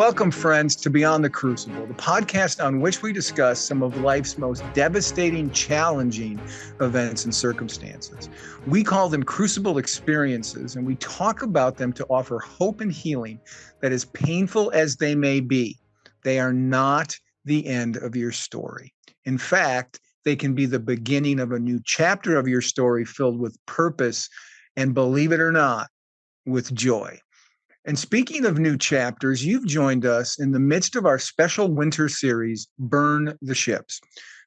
Welcome, friends, to Beyond the Crucible, the podcast on which we discuss some of life's most devastating, challenging events and circumstances. We call them crucible experiences, and we talk about them to offer hope and healing that, as painful as they may be, they are not the end of your story. In fact, they can be the beginning of a new chapter of your story filled with purpose and, believe it or not, with joy. And speaking of new chapters, you've joined us in the midst of our special winter series, Burn the Ships.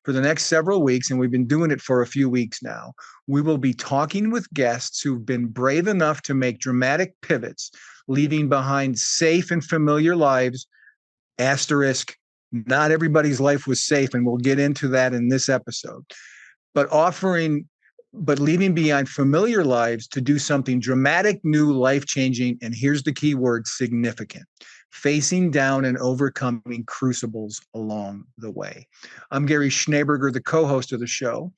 For the next several weeks, and we've been doing it for a few weeks now, we will be talking with guests who've been brave enough to make dramatic pivots, leaving behind safe and familiar lives, asterisk, not everybody's life was safe, and we'll get into that in this episode, but leaving behind familiar lives to do something dramatic, new, life-changing, and here's the key word, significant, facing down and overcoming crucibles along the way. I'm Gary Schneeberger, the co-host of the show,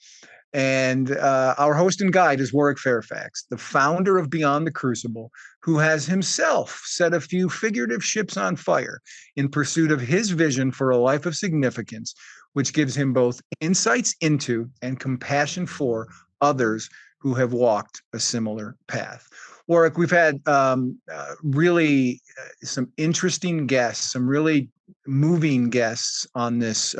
and our host and guide is Warwick Fairfax, the founder of Beyond the Crucible, who has himself set a few figurative ships on fire in pursuit of his vision for a life of significance, which gives him both insights into and compassion for others who have walked a similar path. Warwick, we've had really some interesting guests, some really moving guests on this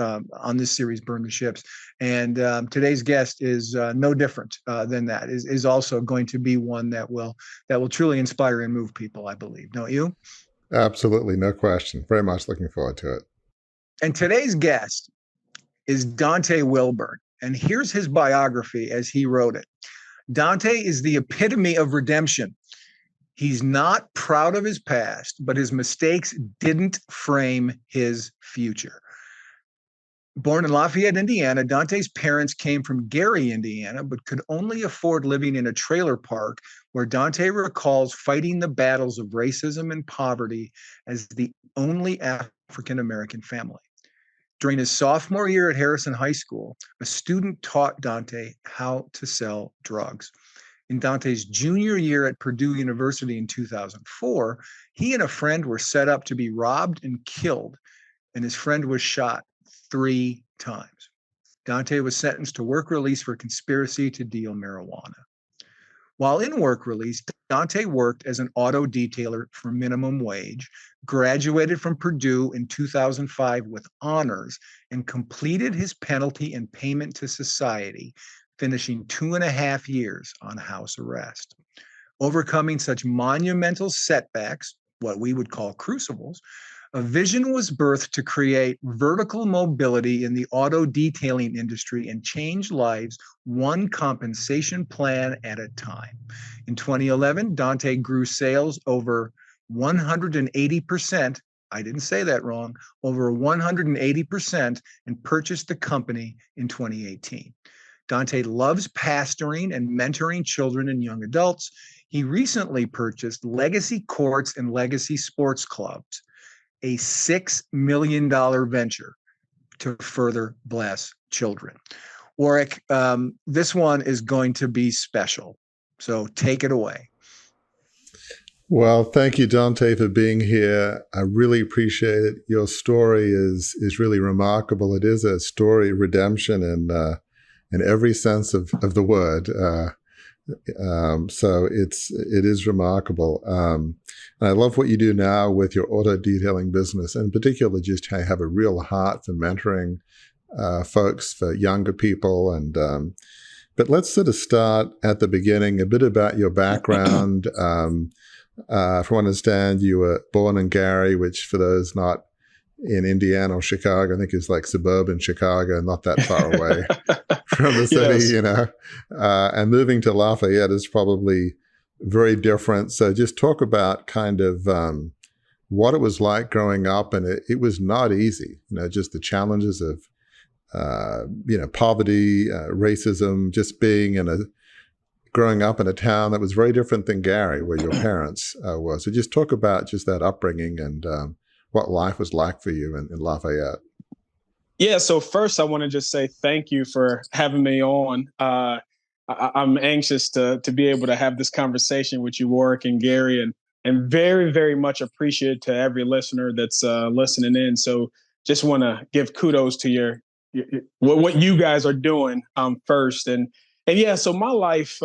series, Burn the Ships. And today's guest is no different than that. Is also going to be one that will truly inspire and move people, I believe. Don't you? Absolutely, no question. Very much looking forward to it. And today's guest is Donte Wilburn. And here's his biography as he wrote it. Donte is the epitome of redemption. He's not proud of his past, but his mistakes didn't frame his future. Born in Lafayette, Indiana, Donte's parents came from Gary, Indiana, but could only afford living in a trailer park where Donte recalls fighting the battles of racism and poverty as the only African-American family. During his sophomore year at Harrison High School, a student taught Donte how to sell drugs. In Donte's junior year at Purdue University in 2004, he and a friend were set up to be robbed and killed, and his friend was shot 3 times. Donte was sentenced to work release for conspiracy to deal marijuana. While in work release, Donte worked as an auto detailer for minimum wage, graduated from Purdue in 2005 with honors, and completed his penalty and payment to society, finishing 2.5 years on house arrest. Overcoming such monumental setbacks, what we would call crucibles, a vision was birthed to create vertical mobility in the auto detailing industry and change lives one compensation plan at a time. In 2011, Donte grew sales over 180%. I didn't say that wrong, over 180%, and purchased the company in 2018. Donte loves pastoring and mentoring children and young adults. He recently purchased Legacy Courts and Legacy Sports Clubs, a $6 million venture to further bless children. Warwick, this one is going to be special. So take it away. Well, thank you, Donte, for being here. I really appreciate it. Your story is really remarkable. It is a story of redemption in every sense of the word. So it is remarkable. And I love what you do now with your auto detailing business, and in particular, just how you have a real heart for mentoring folks, for younger people. But let's sort of start at the beginning, a bit about your background. From what I understand, you were born in Gary, which for those not in Indiana or Chicago, I think is like suburban Chicago, not that far away from the city, yes. You know. And moving to Lafayette is probably very different. So just talk about kind of what it was like growing up. And it was not easy, you know, just the challenges of, poverty, racism, just growing up in a town that was very different than Gary, where your parents were. So just talk about just that upbringing and what life was like for you in Lafayette. Yeah. So first I want to just say thank you for having me on. I'm anxious to be able to have this conversation with you, Warwick and Gary, and very, very much appreciative to every listener that's listening in. So just want to give kudos to what you guys are doing first. And yeah, so my life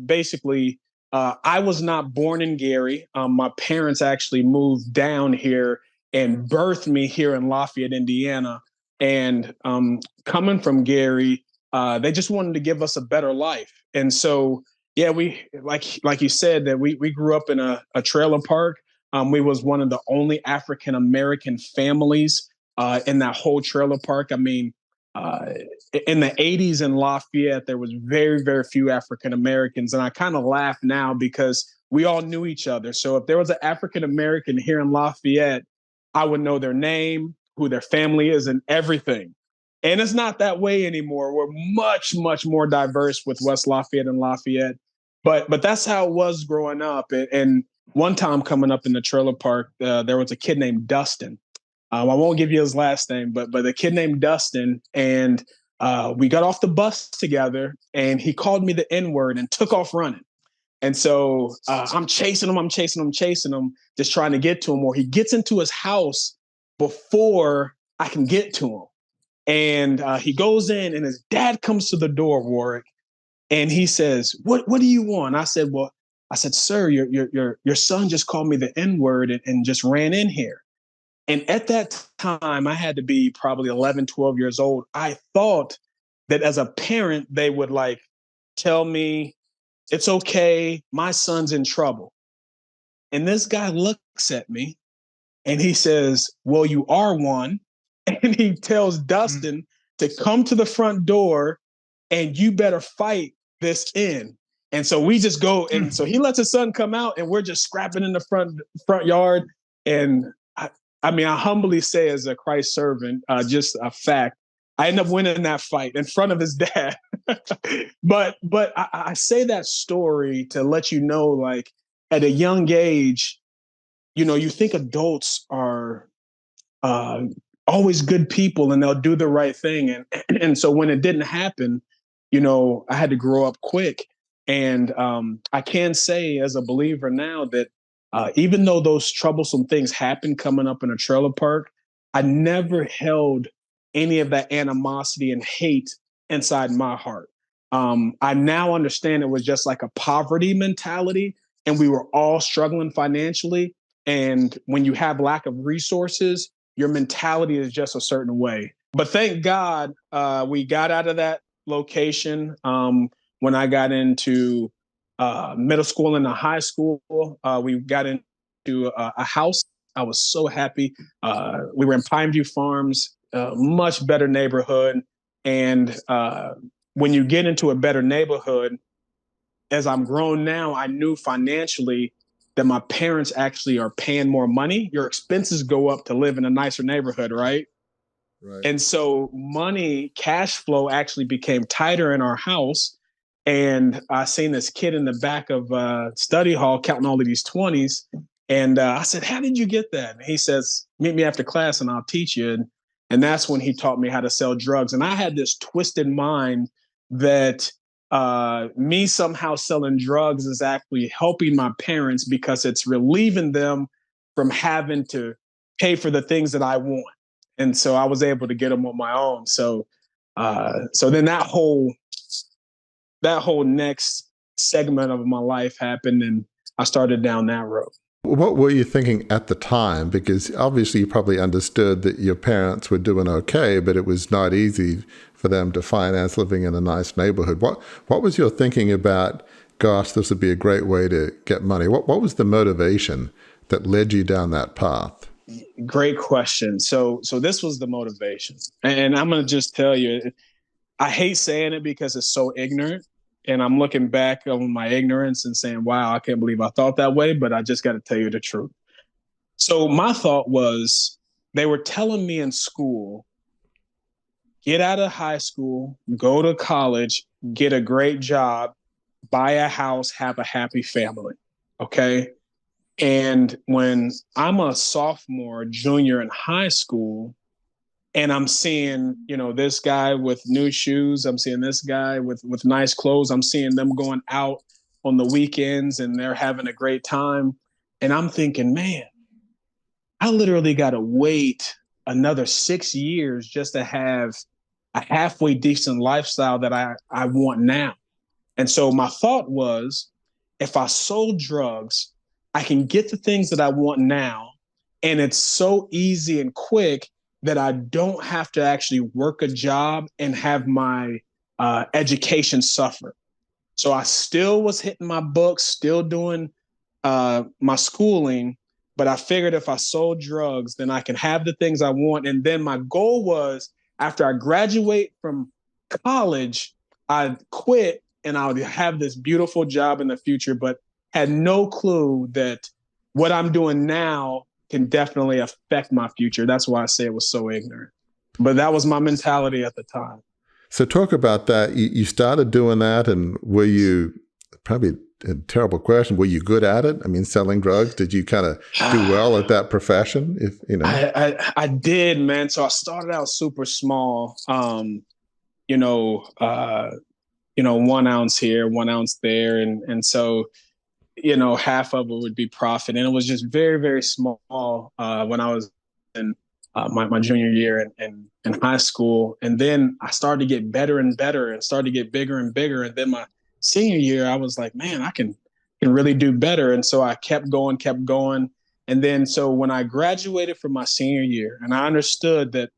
basically, I was not born in Gary. My parents actually moved down here and birthed me here in Lafayette, Indiana. And coming from Gary, they just wanted to give us a better life. And so, yeah, we like you said that we grew up in a trailer park. We was one of the only African American families in that whole trailer park. I mean, in the 80s in Lafayette, there was very, very few African Americans. And I kind of laugh now because we all knew each other. So if there was an African American here in Lafayette, I would know their name, who their family is, and everything. And it's not that way anymore. We're much, much more diverse with West Lafayette and Lafayette. But that's how it was growing up. And one time coming up in the trailer park, there was a kid named Dustin. I won't give you his last name, but a kid named Dustin. And we got off the bus together, and he called me the N-word and took off running. And so I'm chasing him, just trying to get to him. Or he gets into his house before I can get to him. And he goes in, and his dad comes to the door, Warwick, and he says, "What do you want?" I said, "Sir, your son just called me the N-word and just ran in here." And at that time, I had to be probably 11, 12 years old. I thought that as a parent, they would like tell me, "It's okay, my son's in trouble." And this guy looks at me and he says, "Well, you are one." And he tells Dustin to come to the front door and you better fight this in. And so we just go. And so he lets his son come out, and we're just scrapping in the front yard. And I mean, I humbly say, as a Christ servant, just a fact, I end up winning that fight in front of his dad. but I say that story to let you know, like, at a young age, you know, you think adults are always good people and they'll do the right thing. And so when it didn't happen, you know, I had to grow up quick. And I can say as a believer now that even though those troublesome things happened coming up in a trailer park, I never held any of that animosity and hate inside my heart. I now understand it was just like a poverty mentality, and we were all struggling financially. And when you have lack of resources, your mentality is just a certain way. But thank God we got out of that location when I got into middle school and high school. We got into a house. I was so happy. We were in Pineview Farms, much better neighborhood. And when you get into a better neighborhood, as I'm grown now, I knew financially that my parents actually are paying more money. Your expenses go up to live in a nicer neighborhood, right? Right. And so money, cash flow actually became tighter in our house. And I seen this kid in the back of study hall counting all of these 20s. And I said, "How did you get that?" And he says, "Meet me after class and I'll teach you." And that's when he taught me how to sell drugs. And I had this twisted mind that me somehow selling drugs is actually helping my parents because it's relieving them from having to pay for the things that I want. And so I was able to get them on my own. So then that whole next segment of my life happened, and I started down that road. What were you thinking at the time? Because obviously you probably understood that your parents were doing okay, but it was not easy for them to finance living in a nice neighborhood. What was your thinking about, gosh, this would be a great way to get money? What was the motivation that led you down that path? Great question. So this was the motivation. And I'm going to just tell you, I hate saying it because it's so ignorant. And I'm looking back on my ignorance and saying, wow, I can't believe I thought that way, but I just got to tell you the truth. So my thought was, they were telling me in school, get out of high school, go to college, get a great job, buy a house, have a happy family. Okay. And when I'm a sophomore, junior in high school, and I'm seeing, you know, this guy with new shoes, I'm seeing this guy with nice clothes, I'm seeing them going out on the weekends and they're having a great time. And I'm thinking, man, I literally got to wait another 6 years just to have a halfway decent lifestyle that I want now. And so my thought was, if I sold drugs, I can get the things that I want now. And it's so easy and quick that I don't have to actually work a job and have my education suffer. So I still was hitting my books, still doing my schooling, but I figured if I sold drugs, then I can have the things I want. And then my goal was, after I graduate from college, I'd quit and I would have this beautiful job in the future, but had no clue that what I'm doing now can definitely affect my future. That's why I say it was so ignorant. But that was my mentality at the time. So talk about that. You started doing that, and were you, probably a terrible question, were you good at it? I mean, selling drugs, did you kind of do well at that profession? If you know, I did, man. So I started out super small. 1 ounce here, 1 ounce there, and so half of it would be profit, and it was just very, very small when I was in my junior year in high school. And then I started to get better and better and started to get bigger and bigger. And then my senior year, I was like, man, I can really do better. And so I kept going. And then so when I graduated from my senior year, and I understood that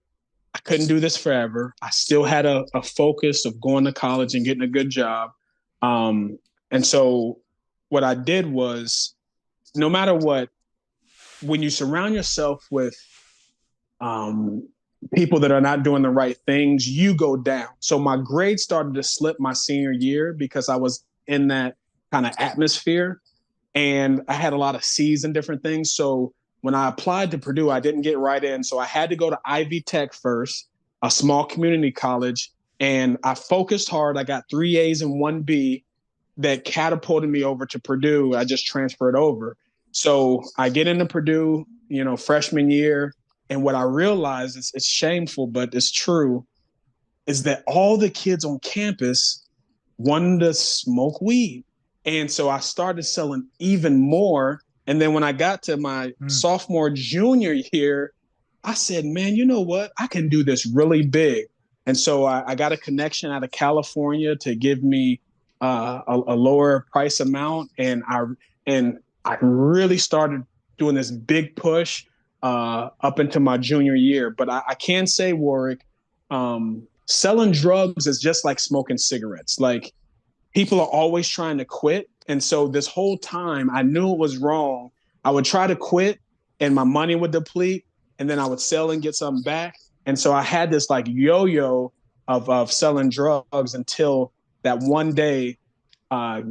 I couldn't do this forever, I still had a focus of going to college and getting a good job. And so what I did was, no matter what, when you surround yourself with people that are not doing the right things, you go down. So my grades started to slip my senior year because I was in that kind of atmosphere, and I had a lot of C's and different things. So when I applied to Purdue, I didn't get right in. So I had to go to Ivy Tech first, a small community college, and I focused hard. I got 3 A's and 1 B that catapulted me over to Purdue. I just transferred over. So I get into Purdue, freshman year. And what I realized is, it's shameful, but it's true, is that all the kids on campus wanted to smoke weed. And so I started selling even more. And then when I got to my sophomore, junior year, I said, man, you know what? I can do this really big. And so I got a connection out of California to give me a lower price amount. And I really started doing this big push up into my junior year. But I can say, Warwick, selling drugs is just like smoking cigarettes. Like, people are always trying to quit. And so this whole time I knew it was wrong. I would try to quit and my money would deplete, and then I would sell and get something back. And so I had this like yo-yo of selling drugs until that one day I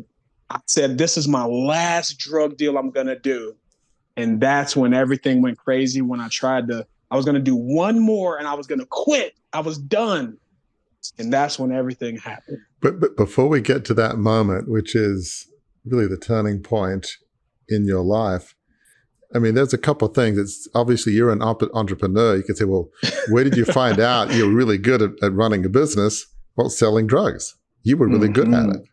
said, this is my last drug deal I'm going to do. And that's when everything went crazy. When I was going to do one more and I was going to quit. I was done. And that's when everything happened. But before we get to that moment, which is really the turning point in your life, I mean, there's a couple of things. It's obviously you're an entrepreneur. You could say, well, where did you find out you're really good at running a business? Well, selling drugs. You were really good at it,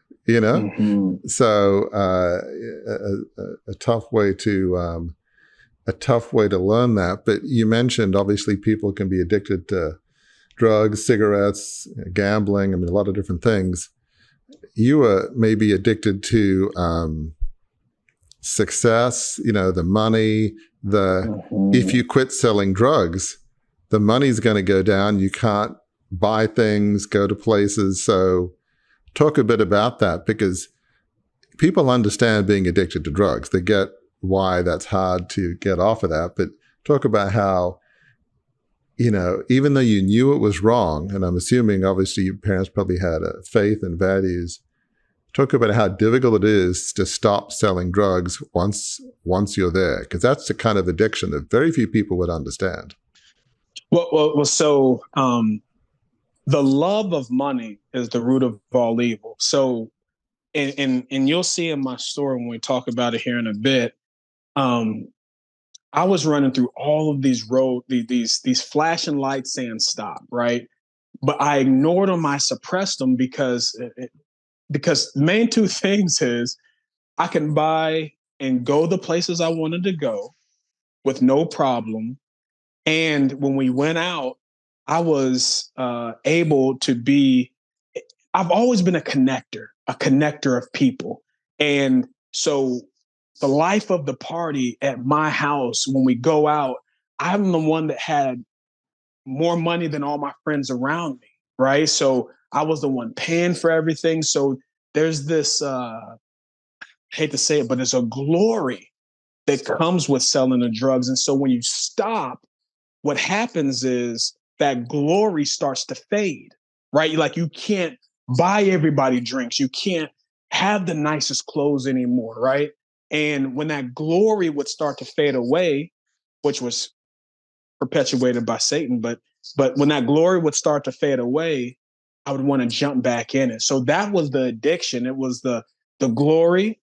So a tough way to learn that. But you mentioned obviously people can be addicted to drugs, cigarettes, gambling. I mean, a lot of different things. You were maybe addicted to success, the money, if you quit selling drugs, the money's going to go down. You can't buy things, go to places. So talk a bit about that, because people understand being addicted to drugs. They get why that's hard to get off of that. But talk about how, even though you knew it was wrong, and I'm assuming obviously your parents probably had a faith and values, talk about how difficult it is to stop selling drugs once you're there, because that's the kind of addiction that very few people would understand. So the love of money is the root of all evil. So, and you'll see in my story when we talk about it here in a bit, I was running through all of these these flashing lights saying stop, right? But I ignored them, I suppressed them because the main two things is I can buy and go the places I wanted to go with no problem. And when we went out, I was able to be, I've always been a connector of people. And so the life of the party at my house, when we go out, I'm the one that had more money than all my friends around me, right? So I was the one paying for everything. So there's this, I hate to say it, but there's a glory that comes with selling the drugs. And so when you stop, what happens is that glory starts to fade, right? Like you can't buy everybody drinks. You can't have the nicest clothes anymore, right? And when that glory would start to fade away, which was perpetuated by Satan, but when that glory would start to fade away, I would want to jump back in it. So that was the addiction. It was the glory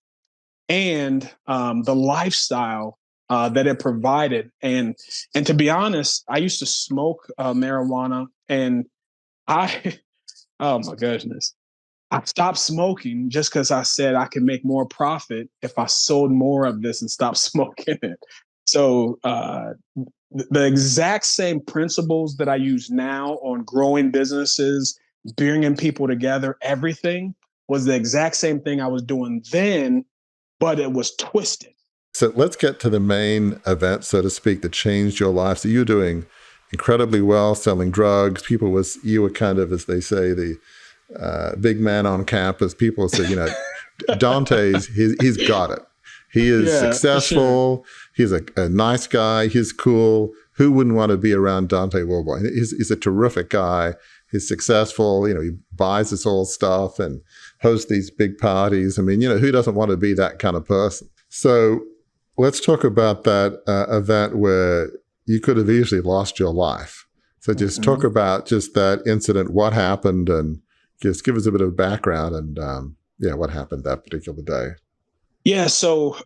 and the lifestyle that it provided. And to be honest, I used to smoke marijuana, and I, oh my goodness, I stopped smoking just because I said I could make more profit if I sold more of this and stopped smoking it. So the exact same principles that I use now on growing businesses, bringing people together, everything was the exact same thing I was doing then, but it was twisted. So let's get to the main event, so to speak, that changed your life. So you're doing incredibly well selling drugs. You were kind of, as they say, the big man on campus. People say, he's got it. He is successful. Sure. He's a nice guy. He's cool. Who wouldn't want to be around Donte Wilburn? He's a terrific guy. He's successful. He buys this old stuff and hosts these big parties. I mean, who doesn't want to be that kind of person? So let's talk about that event where you could have easily lost your life. So just talk about just that incident, what happened, and just give us a bit of background and what happened that particular day. Yeah. So,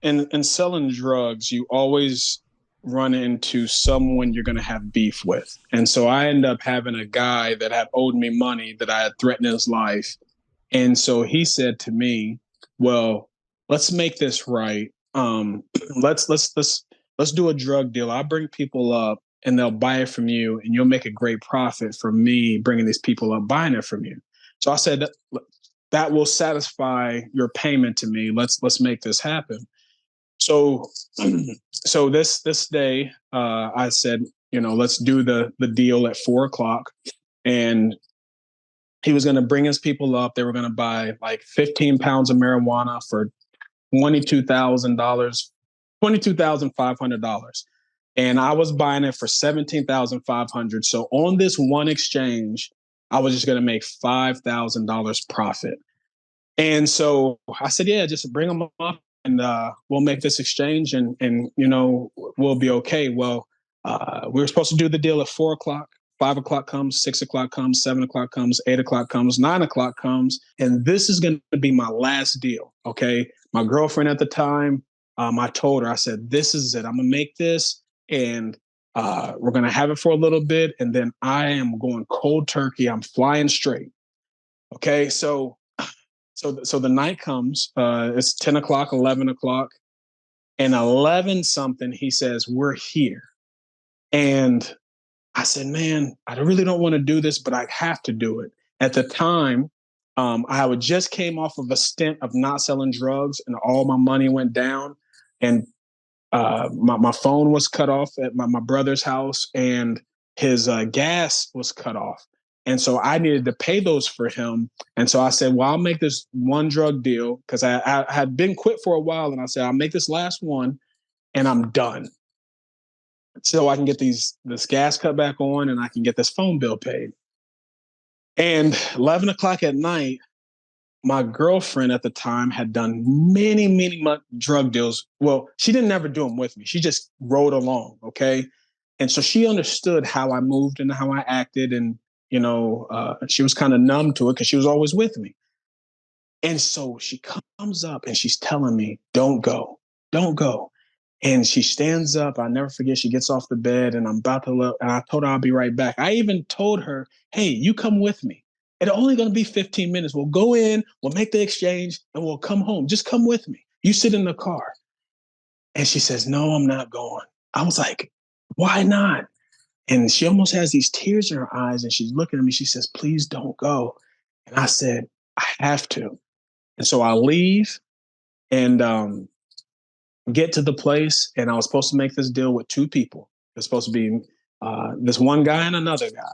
in selling drugs, you always run into someone you're going to have beef with. And so I ended up having a guy that had owed me money that I had threatened his life. And so he said to me, well, let's make this right. Let's do a drug deal. I'll bring people up and they'll buy it from you, and you'll make a great profit from me bringing these people up, buying it from you. So I said, that will satisfy your payment to me. Let's make this happen. So this day, I said, let's do the deal at 4:00, and he was going to bring his people up. They were going to buy like 15 pounds of marijuana for $22,500. And I was buying it for $17,500. So on this one exchange, I was just going to make $5,000 profit. And so I said, yeah, just bring them up and we'll make this exchange and we'll be okay. Well, we were supposed to do the deal at 4:00. 5:00 comes, 6:00 comes, 7:00 comes, 8:00 comes, 9:00 comes. And this is going to be my last deal. Okay. My girlfriend at the time, I told her, I said, this is it. I'm going to make this and we're going to have it for a little bit. And then I am going cold turkey. I'm flying straight. Okay. So the night comes, it's 10:00, 11:00, and 11 something, he says, we're here. And I said, man, I really don't want to do this, but I have to do it. At the time, I would just came off of a stint of not selling drugs, and all my money went down. And my phone was cut off at my brother's house, and his gas was cut off. And so I needed to pay those for him. And so I said, well, I'll make this one drug deal, because I had been quit for a while. And I said, I'll make this last one and I'm done, so I can get this gas cut back on and I can get this phone bill paid. And 11:00 at night, my girlfriend at the time had done many, many drug deals. Well, she didn't ever do them with me. She just rode along. Okay. And so she understood how I moved and how I acted. And, she was kind of numb to it because she was always with me. And so she comes up and she's telling me, don't go. And she stands up. I'll never forget. She gets off the bed and I'm about to look. And I told her I'll be right back. I even told her, hey, you come with me. It's only going to be 15 minutes. We'll go in, we'll make the exchange, and we'll come home. Just come with me. You sit in the car. And she says, no, I'm not going. I was like, why not? And she almost has these tears in her eyes and she's looking at me. She says, please don't go. And I said, I have to. And so I leave and get to the place. And I was supposed to make this deal with two people. It was supposed to be this one guy and another guy.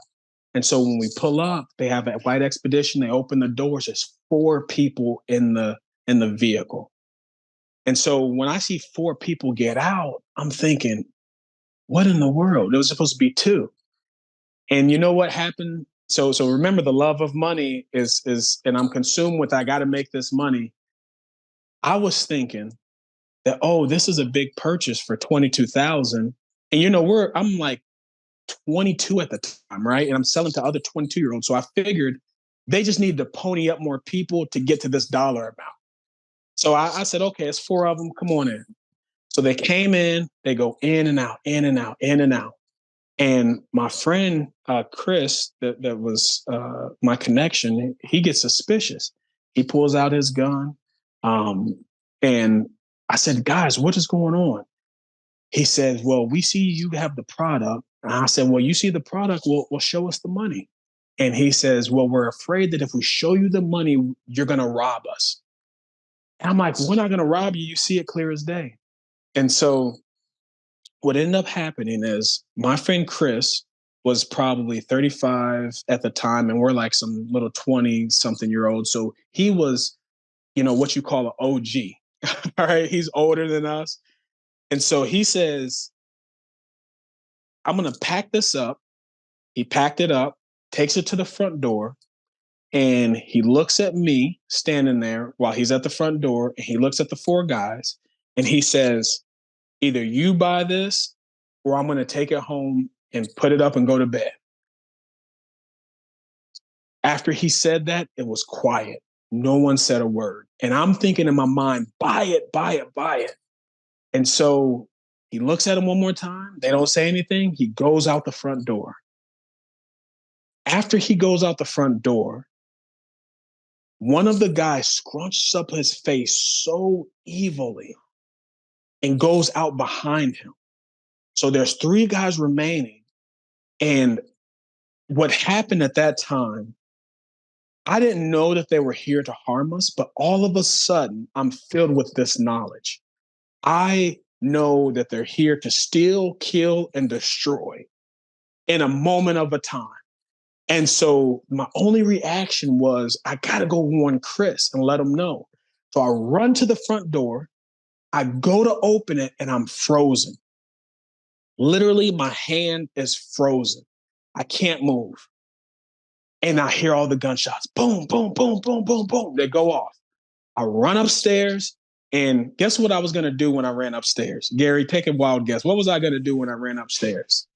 And so when we pull up, they have a white expedition. They open the doors. There's 4 people in the vehicle. And so when I see 4 people get out, I'm thinking, what in the world? It was supposed to be 2. And you know what happened? So remember, the love of money is, and I'm consumed with, I got to make this money. I was thinking that, oh, this is a big purchase for $22,000. And I'm like 22 at the time, right? And I'm selling to other 22-year-olds. So I figured they just needed to pony up more people to get to this dollar amount. So I said, okay, it's 4 of them. Come on in. So they came in, they go in and out, in and out, in and out. And my friend, Chris, that was my connection, he gets suspicious. He pulls out his gun. And I said, guys, what is going on? He says, well, we see you have the product. And I said, well, you see the product, well, show us the money. And he says, well, we're afraid that if we show you the money, you're going to rob us. And I'm like, we're not going to rob you. You see it clear as day. And so what ended up happening is my friend Chris was probably 35 at the time, and we're like some little 20-something-year-old. So he was, what you call an OG. All right. He's older than us. And so he says, I'm going to pack this up. He packed it up, takes it to the front door, and he looks at me standing there while he's at the front door, and he looks at the 4 guys, and he says, either you buy this or I'm going to take it home and put it up and go to bed. After he said that, it was quiet. No one said a word. And I'm thinking in my mind, buy it, buy it, buy it. And so he looks at him one more time. They don't say anything. He goes out the front door. After he goes out the front door, one of the guys scrunches up his face so evilly and goes out behind him. So there's 3 guys remaining. And what happened at that time, I didn't know that they were here to harm us, but all of a sudden, I'm filled with this knowledge. I know that they're here to steal, kill, and destroy in a moment of a time. And so my only reaction was, I got to go warn Chris and let him know. So I run to the front door. I go to open it and I'm frozen. Literally, my hand is frozen. I can't move. And I hear all the gunshots. Boom, boom, boom, boom, boom, boom. They go off. I run upstairs. And guess what I was going to do when I ran upstairs? Gary, take a wild guess. What was I going to do when I ran upstairs?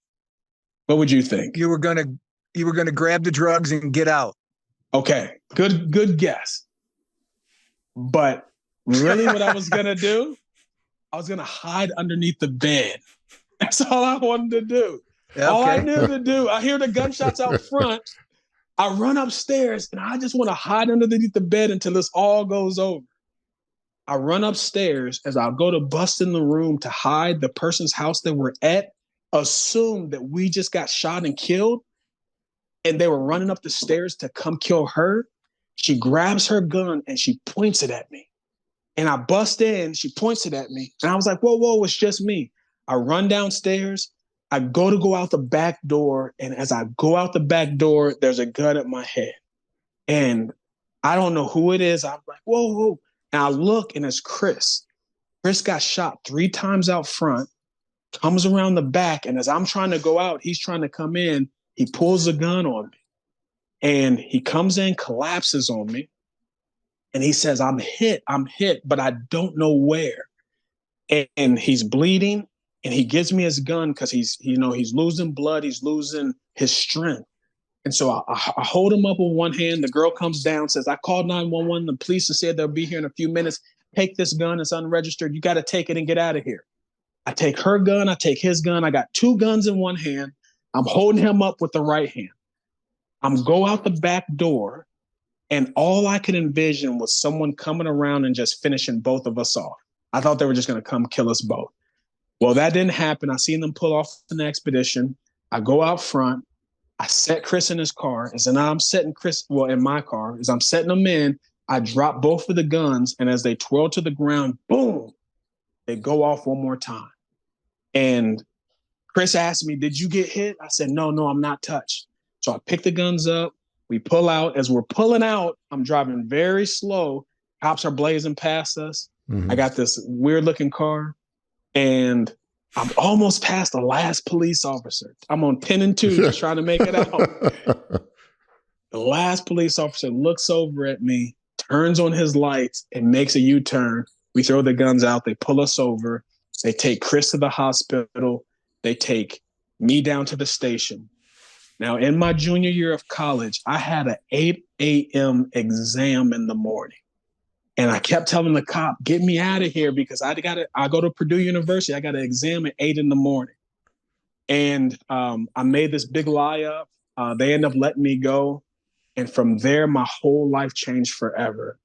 What would you think? You were going to grab the drugs and get out. Okay, good guess. But really what I was going to do, I was going to hide underneath the bed. That's all I wanted to do. Okay. All I knew to do, I hear the gunshots out front. I run upstairs and I just want to hide underneath the bed until this all goes over. I run upstairs as I go to bust in the room to hide. The person's house that we're at assumed that we just got shot and killed, and they were running up the stairs to come kill her. She grabs her gun and she points it at me. And I bust in, she points it at me. And I was like, whoa, it's just me. I run downstairs. I go out the back door. And as I go out the back door, there's a gun at my head. And I don't know who it is. I'm like, whoa. And I look and it's Chris. Chris got shot 3 times out front, comes around the back. And as I'm trying to go out, he's trying to come in. He pulls a gun on me. And he comes in, collapses on me. And he says, I'm hit, but I don't know where. And he's bleeding. And he gives me his gun because he's losing blood. He's losing his strength. And so I hold him up with one hand. The girl comes down, says, I called 911. The police have said they'll be here in a few minutes. Take this gun. It's unregistered. You got to take it and get out of here. I take her gun. I take his gun. I got 2 guns in one hand. I'm holding him up with the right hand. I'm go out the back door. And all I could envision was someone coming around and just finishing both of us off. I thought they were just going to come kill us both. Well, that didn't happen. I seen them pull off an expedition. I go out front. I set Chris in his car. As now I'm setting Chris, in my car, as I'm setting them in, I drop both of the guns. And as they twirl to the ground, boom, they go off one more time. And Chris asked me, did you get hit? I said, no, I'm not touched. So I pick the guns up. We pull out. As we're pulling out, I'm driving very slow. Cops are blazing past us. Mm-hmm. I got this weird looking car. And I'm almost past the last police officer. I'm on 10 and 2 just trying to make it out. The last police officer looks over at me, turns on his lights, and makes a U-turn. We throw the guns out. They pull us over. They take Chris to the hospital. They take me down to the station. Now, in my junior year of college, I had an 8 a.m. exam in the morning. And I kept telling the cop, get me out of here because I go to Purdue University. I got an exam at 8 in the morning. And I made this big lie up. They ended up letting me go. And from there, my whole life changed forever.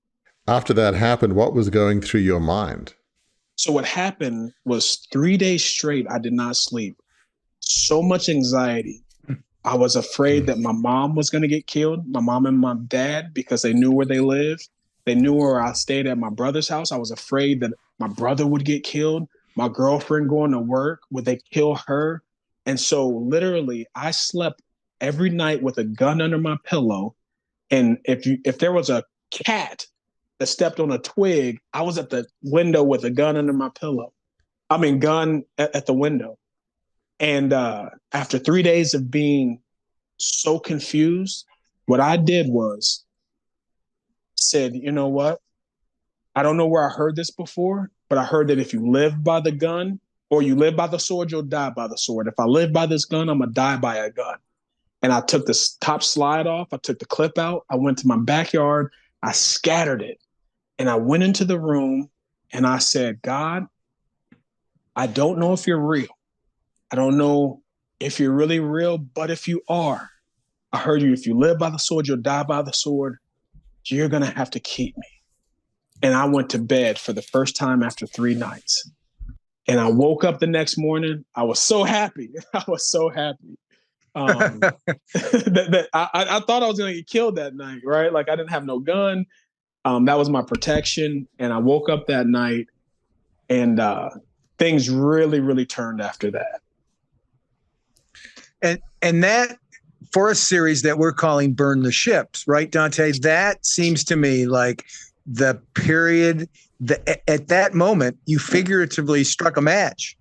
After that happened, what was going through your mind? So what happened was 3 days straight, I did not sleep. So much anxiety. I was afraid that my mom was going to get killed, my mom and my dad, because they knew where they lived. They knew where I stayed at my brother's house. I was afraid that my brother would get killed. My girlfriend going to work, would they kill her? And so literally I slept every night with a gun under my pillow. And if there was a cat that stepped on a twig, I was at the window with a gun under my pillow. Gun at the window. And after 3 days of being so confused, what I did was said, you know what? I don't know where I heard this before, but I heard that if you live by the gun or you live by the sword, you'll die by the sword. If I live by this gun, I'm going to die by a gun. And I took this top slide off. I took the clip out. I went to my backyard. I scattered it. And I went into the room and I said, God, I don't know if you're real. I don't know if you're really real, but if you are, I heard you, if you live by the sword, you'll die by the sword. You're going to have to keep me. And I went to bed for the first time after 3 nights. And I woke up the next morning. I was so happy. I was so happy. That I thought I was going to get killed that night, right? Like I didn't have no gun. That was my protection. And I woke up that night and things really, really turned after that. And that, for a series that we're calling Burn the Ships, right, Donte? That seems to me like the period that at that moment you figuratively struck a match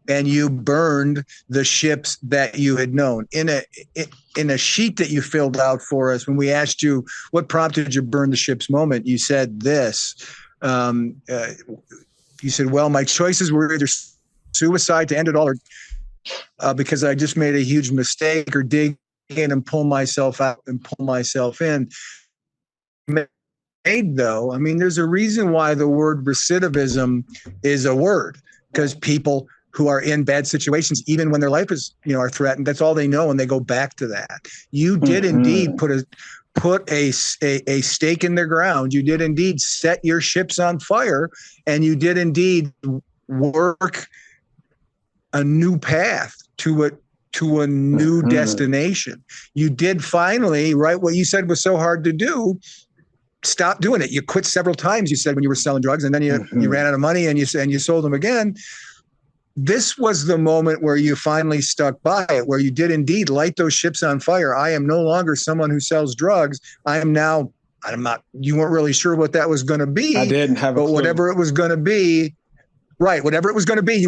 and you burned the ships that you had known. In a sheet that you filled out for us when we asked you what prompted your burn the ships moment, you said this. You said, well, my choices were either suicide to end it all or because I just made a huge mistake, or dig in and pull myself out and pull myself in. Though, there's a reason why the word recidivism is a word, because people who are in bad situations, even when their life is, are threatened, that's all they know, and they go back to that. You did indeed put a stake in the ground. You did indeed set your ships on fire, and you did indeed work a new path to a new destination. You did finally, right, what you said was so hard to do, stop doing it. You quit several times, you said, when you were selling drugs, and then you ran out of money and you sold them again. This was the moment where you finally stuck by it, where you did indeed light those ships on fire. I am no longer someone who sells drugs. I'm not, you weren't really sure what that was going to be. I didn't have a clue. Whatever it was going to be, right, whatever it was going to be,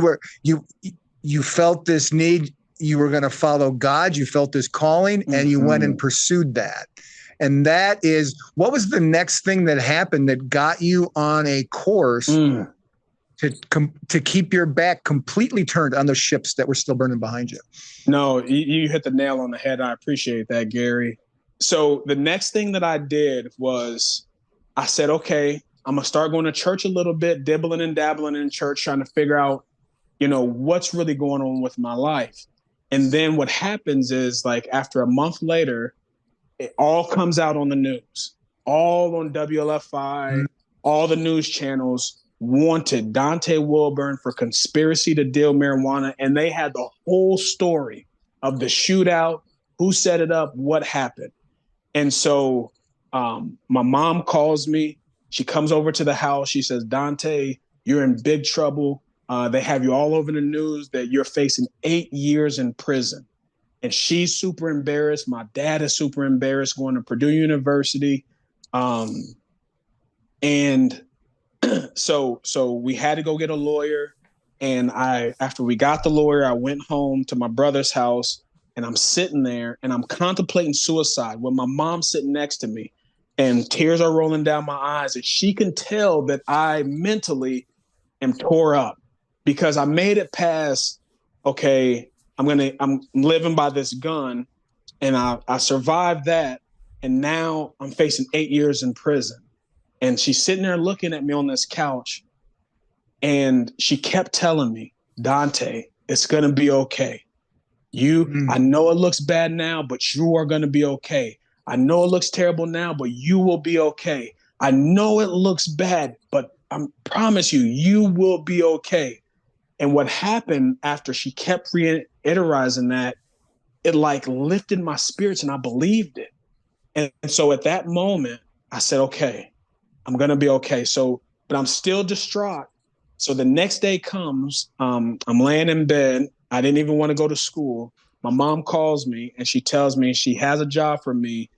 you felt this need. You were going to follow God. You felt this calling, and you went and pursued that. And that is, what was the next thing that happened that got you on a course to keep your back completely turned on those ships that were still burning behind you? No, you hit the nail on the head. I appreciate that, Gary. So the next thing that I did was I said, okay, I'm going to start going to church a little bit, dibbling and dabbling in church, trying to figure out, what's really going on with my life. And then what happens is, like, after a month later, it all comes out on the news, all on WLFI, all the news channels. wanted Donte Wilburn for conspiracy to deal marijuana, and they had the whole story of the shootout, who set it up, what happened. And so my mom calls me. She comes over to the house. She says, Donte, you're in big trouble. They have you all over the news that you're facing 8 years in prison. And she's super embarrassed. My dad is super embarrassed, going to Purdue University. And so we had to go get a lawyer. And after we got the lawyer, I went home to my brother's house, and I'm sitting there and I'm contemplating suicide with my mom sitting next to me, and tears are rolling down my eyes. And she can tell that I mentally am tore up because I made it past, okay, I'm living by this gun, and I survived that. And now I'm facing 8 years in prison. And she's sitting there looking at me on this couch, and she kept telling me, Donte, it's going to be okay. I know it looks bad now, but you are going to be okay. I know it looks terrible now, but you will be okay. I know it looks bad, but I promise you will be okay. And what happened after she kept reiterizing that, it like lifted my spirits, and I believed it. And so at that moment, I said, okay, I'm going to be okay. So, but I'm still distraught. So the next day comes, I'm laying in bed. I didn't even want to go to school. My mom calls me, and she tells me she has a job for me,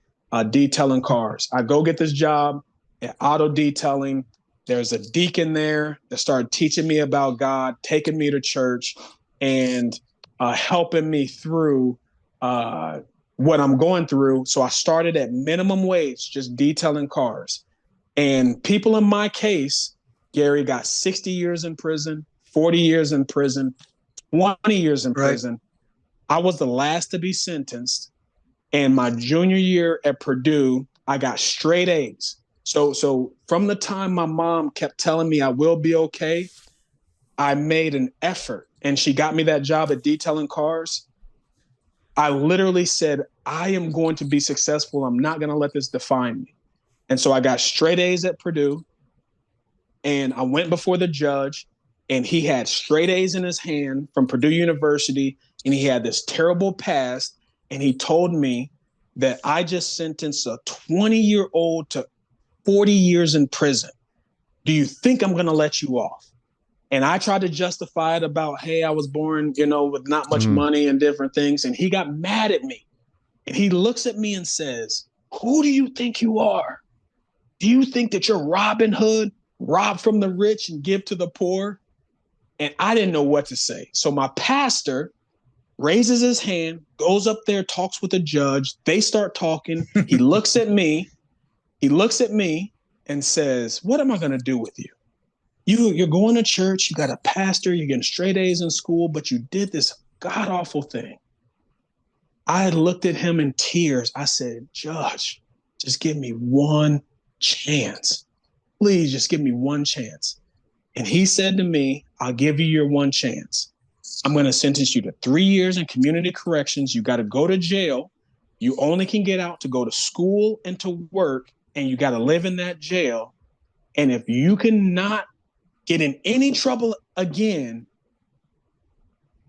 detailing cars. I go get this job at auto detailing. There's a deacon there that started teaching me about God, taking me to church, and helping me through what I'm going through. So I started at minimum wage, just detailing cars. And people in my case, Gary, got 60 years in prison, 40 years in prison, 20 years in prison. I was the last to be sentenced. And my junior year at Purdue, I got straight A's. So from the time my mom kept telling me I will be okay, I made an effort. And she got me that job at detailing cars. I literally said, I am going to be successful. I'm not going to let this define me. And so I got straight A's at Purdue, and I went before the judge, and he had straight A's in his hand from Purdue University, and he had this terrible past, and he told me that I just sentenced a 20-year-old to 40 years in prison. Do you think I'm going to let you off? And I tried to justify it about, hey, I was born, with not much money and different things. And he got mad at me. And he looks at me and says, who do you think you are? Do you think that you're Robin Hood, rob from the rich and give to the poor? And I didn't know what to say. So my pastor raises his hand, goes up there, talks with the judge. They start talking. He looks at me. And says, what am I going to do with you? You're going to church. You got a pastor. You're getting straight A's in school, but you did this god-awful thing. I looked at him in tears. I said, Judge, just give me one chance. Please just give me one chance. And he said to me, I'll give you your one chance. I'm going to sentence you to 3 years in community corrections. You got to go to jail. You only can get out to go to school and to work, and you got to live in that jail. And if you cannot get in any trouble again,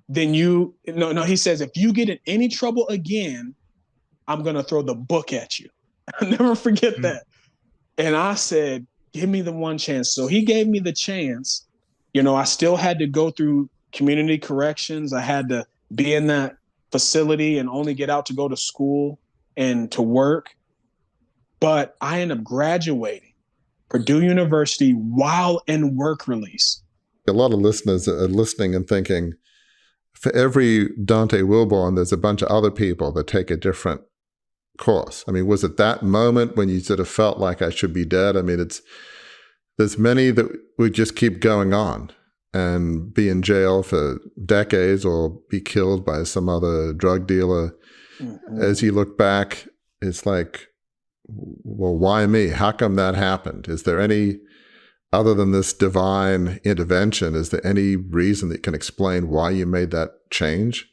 then he says, if you get in any trouble again, I'm going to throw the book at you. I'll never forget that. And I said, give me the one chance. So he gave me the chance. I still had to go through community corrections. I had to be in that facility and only get out to go to school and to work. But I ended up graduating Purdue University while in work release. A lot of listeners are listening and thinking, for every Donte Wilburn, there's a bunch of other people that take a different course. I mean, was it that moment when you sort of felt like I should be dead? I mean, there's many that would just keep going on and be in jail for decades or be killed by some other drug dealer. Mm-hmm. As you look back, it's like, well, why me? How come that happened? Is there any, other than this divine intervention, is there any reason that can explain why you made that change?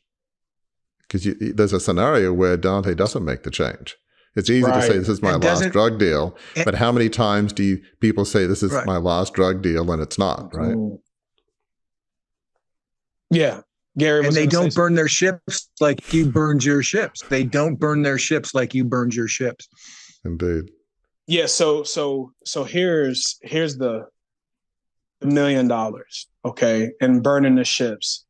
Because there's a scenario where Donte doesn't make the change. It's easy to say this is my last drug deal, but how many times do people say this is my last drug deal and it's not, right? Yeah. Gary, and they don't burn their ships like you burned your ships. They don't burn their ships like you burned your ships. Indeed. Yeah. So here's the $1 million. Okay. And burning the ships.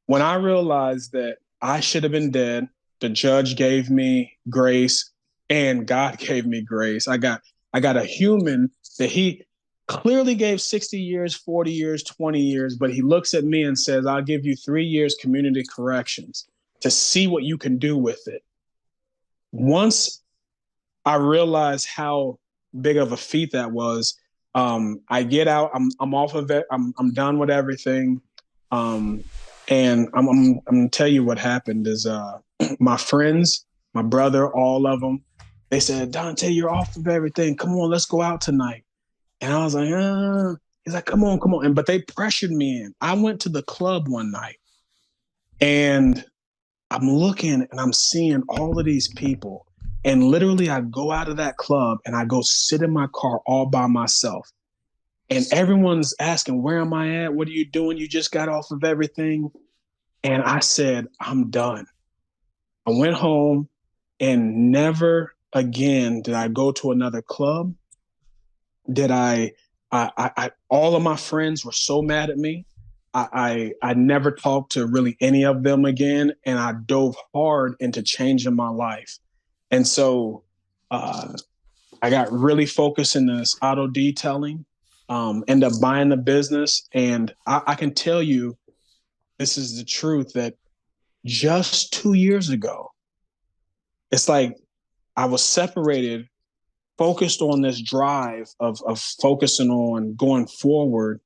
When I realized that I should have been dead, the judge gave me grace and God gave me grace. I got a human that he clearly gave 60 years, 40 years, 20 years, but he looks at me and says, I'll give you 3 years community corrections to see what you can do with it. Once I realized how big of a feat that was, I get out, I'm off of it. I'm done with everything. And I'm gonna tell you what happened is my friends, my brother, all of them, they said, Donte, you're off of everything. Come on, let's go out tonight. And I was like, He's like, come on. But they pressured me in. I went to the club one night and I'm looking and I'm seeing all of these people. And literally I go out of that club and I go sit in my car all by myself. And everyone's asking, where am I at? What are you doing? You just got off of everything. And I said, I'm done. I went home and never again did I go to another club. Did I all of my friends were so mad at me. I never talked to really any of them again. And I dove hard into changing my life. And so I got really focused in this auto detailing. End up buying the business. And I can tell you, this is the truth, that just 2 years ago, it's like I was separated, focused on this drive of focusing on going forward.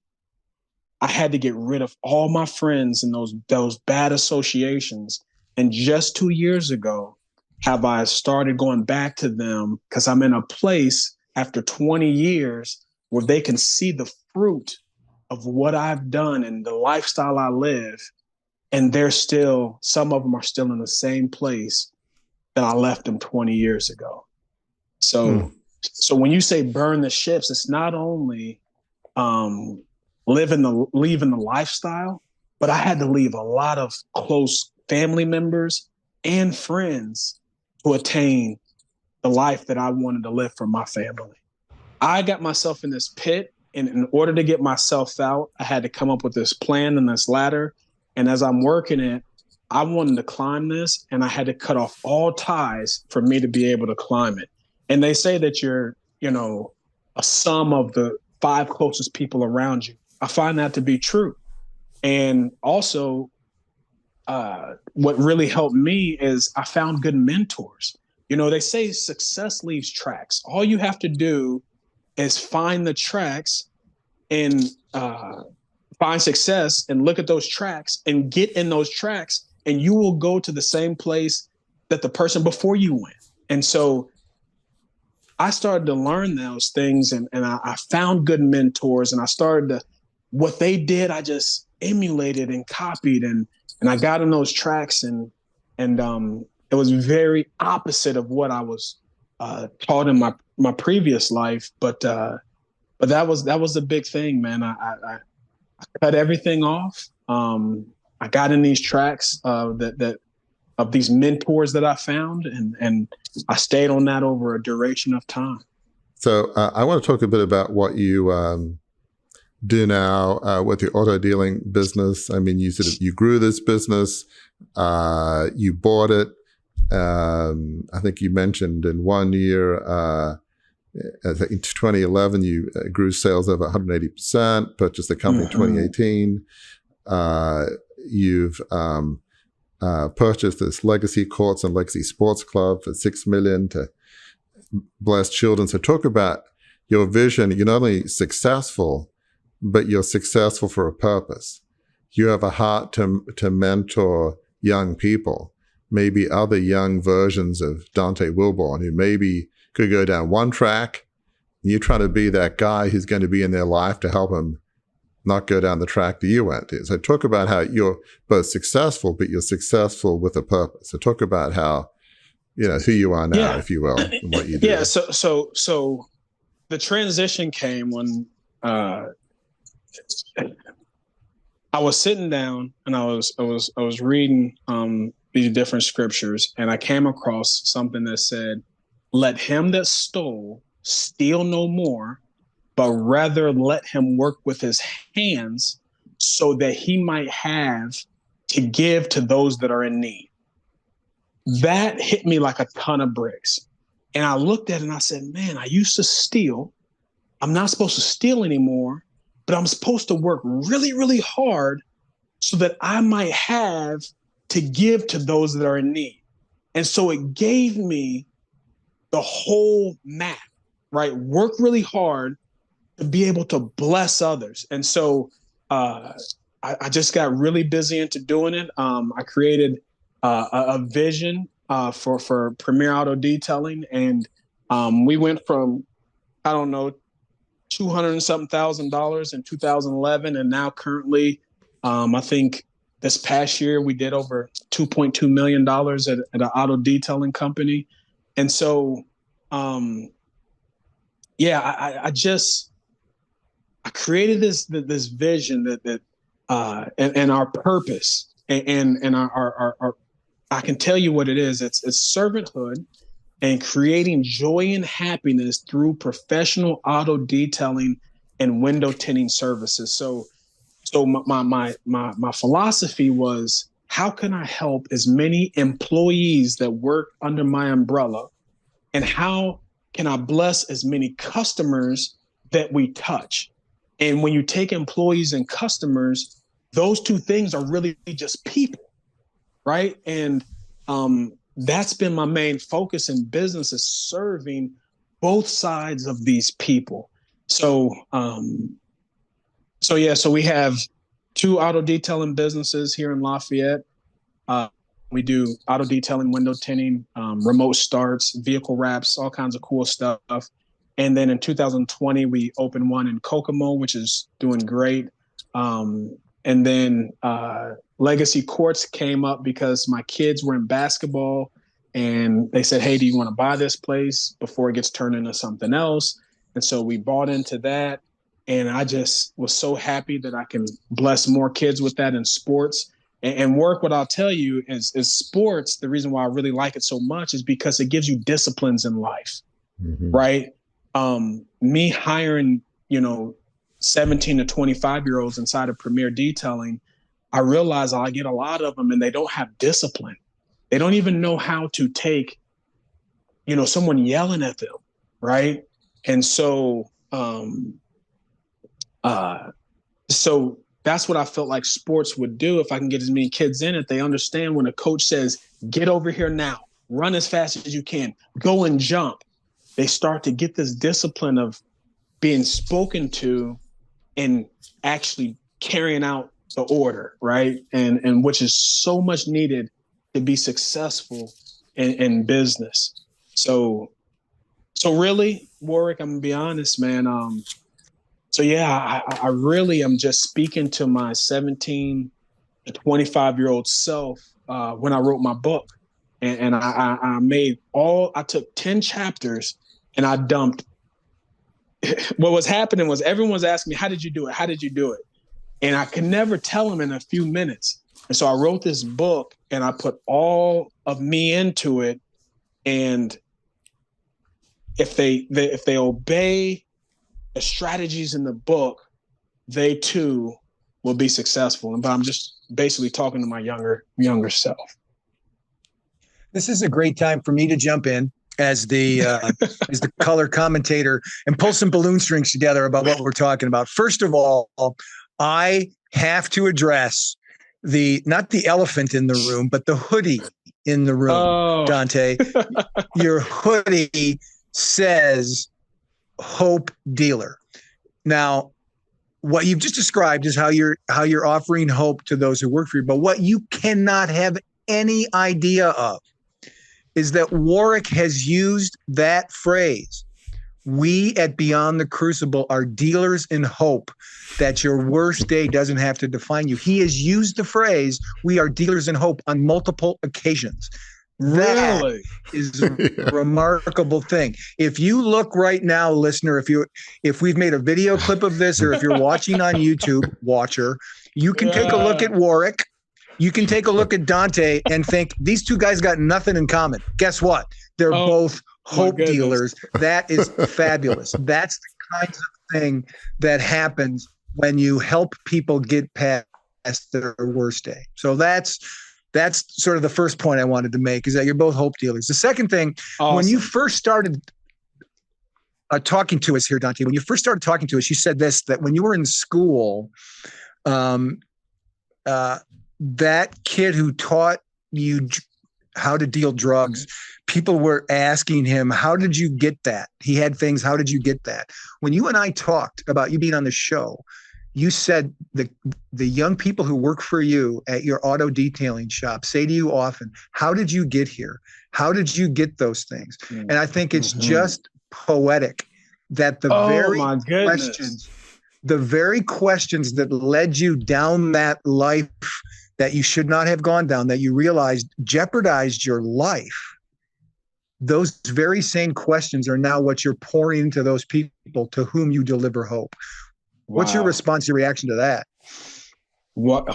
I had to get rid of all my friends and those bad associations. And just 2 years ago, have I started going back to them because I'm in a place after 20 years where they can see the fruit of what I've done and the lifestyle I live. And some of them are still in the same place that I left them 20 years ago. So when you say burn the ships, it's not only leaving the lifestyle, but I had to leave a lot of close family members and friends to attain the life that I wanted to live for my family. I got myself in this pit, and in order to get myself out, I had to come up with this plan and this ladder. And as I'm working it, I wanted to climb this, and I had to cut off all ties for me to be able to climb it. And they say that you're, a sum of the 5 closest people around you. I find that to be true. And also, what really helped me is I found good mentors. They say success leaves tracks. All you have to do is find the tracks and find success and look at those tracks and get in those tracks, and you will go to the same place that the person before you went. And so I started to learn those things, and I found good mentors, and I started to, what they did, I just emulated and copied, and I got in those tracks, and it was very opposite of what I was taught in my previous life. But that was the big thing, man. I cut everything off. I got in these tracks that of these mentors that I found, and I stayed on that over a duration of time. So I want to talk a bit about what you do now with your auto dealing business. I mean, you grew this business, you bought it. I think you mentioned in 1 year, I think in 2011, you grew sales over 180%, purchased the company in 2018. You've purchased this Legacy Courts and Legacy Sports Club for $6 million to bless children. So talk about your vision. You're not only successful, but you're successful for a purpose. You have a heart to mentor young people, maybe other young versions of Donte Wilburn who maybe could go down one track, and you try to be that guy who's going to be in their life to help them not go down the track that you went to. So talk about how you're both successful, but you're successful with a purpose. So talk about how who you are now, Yeah. if you will, and what you do. Yeah. So the transition came when I was sitting down and I was reading these different scriptures, and I came across something that said, "Let him that stole steal no more, but rather let him work with his hands so that he might have to give to those that are in need." That hit me like a ton of bricks. And I looked at it and I said, man, I used to steal. I'm not supposed to steal anymore, but I'm supposed to work really, really hard so that I might have to give to those that are in need. And so it gave me the whole map, right? Work really hard to be able to bless others. And so I just got really busy into doing it. I created a vision for Premier Auto Detailing, and we went from, I don't know, $200 and something thousand in 2011, and now currently, I think this past year we did over $2.2 million at an auto detailing company. And so, I created this vision that and our purpose and our I can tell you what it is. It's servanthood and creating joy and happiness through professional auto detailing and window tinting services. So my philosophy was, how can I help as many employees that work under my umbrella, and how can I bless as many customers that we touch? And when you take employees and customers, those two things are really just people, right? And that's been my main focus in business, is serving both sides of these people. So we have 2 auto detailing businesses here in Lafayette. We do auto detailing, window tinting, remote starts, vehicle wraps, all kinds of cool stuff. And then in 2020, we opened one in Kokomo, which is doing great. And then Legacy Courts came up because my kids were in basketball, and they said, hey, do you want to buy this place before it gets turned into something else? And so we bought into that. And I just was so happy that I can bless more kids with that in sports. And work, what I'll tell you is sports, the reason why I really like it so much is because it gives you disciplines in life, right? Me hiring, 17 to 25-year-olds inside of Premier Detailing, I realize I get a lot of them and they don't have discipline. They don't even know how to take, someone yelling at them, right? And so, so that's what I felt like sports would do. If I can get as many kids in it, they understand when a coach says, get over here now, run as fast as you can, go and jump. They start to get this discipline of being spoken to and actually carrying out the order, right? And which is so much needed to be successful in business. So really, Warwick, I'm gonna be honest, man. I really am just speaking to my 17 to 25-year-old self when I wrote my book. And I took 10 chapters and I dumped. What was happening was everyone was asking me, how did you do it? How did you do it? And I could never tell them in a few minutes. And so I wrote this book and I put all of me into it. And if they obey the strategies in the book, they too will be successful. But I'm just basically talking to my younger self. This is a great time for me to jump in as the as the color commentator and pull some balloon strings together about what we're talking about. First of all, I have to address not the elephant in the room, but the hoodie in the room. Oh. Donte, your hoodie says Hope Dealer. Now, what you've just described is how you're offering hope to those who work for you. But what you cannot have any idea of is that Warwick has used that phrase. We at Beyond the Crucible are dealers in hope, that your worst day doesn't have to define you. He has used the phrase, we are dealers in hope, on multiple occasions. That Really? is a remarkable thing. If you look right now, listener, if we've made a video clip of this, or if you're watching on YouTube, watcher, you can take a look at Warwick. You can take a look at Donte and think these two guys got nothing in common. Guess what? They're both hope dealers. That is fabulous. That's the kinds of thing that happens when you help people get past their worst day. So that's sort of the first point I wanted to make, is that you're both hope dealers. The second thing, when you first started talking to us here, Donte, when you first started talking to us, you said this, that when you were in school, that kid who taught you how to deal drugs, people were asking him, how did you get that? He had things, how did you get that? When you and I talked about you being on the show, you said the young people who work for you at your auto detailing shop say to you often, how did you get here? How did you get those things? And I think it's just poetic that the very questions that led you down that life that you should not have gone down, that you realized jeopardized your life, those very same questions are now what you're pouring into those people to whom you deliver hope. Wow. What's your response, your reaction to that? Well,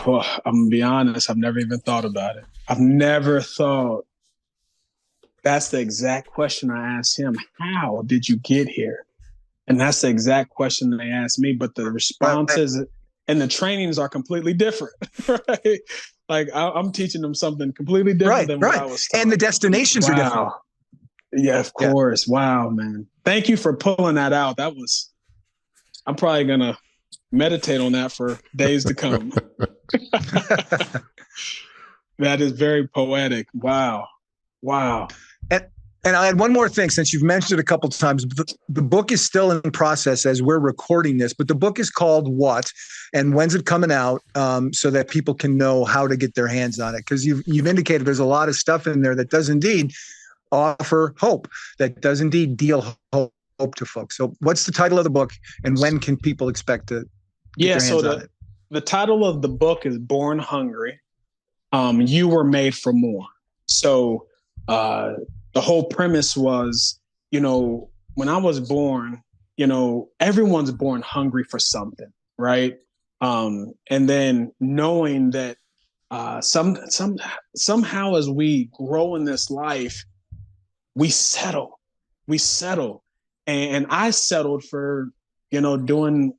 I'm going to be honest, I've never even thought about it. I've never thought. That's the exact question I asked him. How did you get here? And that's the exact question they asked me, but the responses and the trainings are completely different, right? Like I'm teaching them something completely different than what I was taught. And the destinations are different. Yeah, of course. Yeah. Wow, man. Thank you for pulling that out. I'm probably going to meditate on that for days to come. That is very poetic. Wow. And I'll add one more thing, since you've mentioned it a couple of times. The book is still in process as we're recording this, but the book is called What, and when's it coming out, so that people can know how to get their hands on it? Because you've indicated there's a lot of stuff in there that does indeed offer hope, that does indeed deal hope to folks. So what's the title of the book, and when can people expect to get their hands on it? The title of the book is Born Hungry. You Were Made for More. So the whole premise was, when I was born, everyone's born hungry for something, right? And then knowing that somehow as we grow in this life, we settle. And I settled for, doing,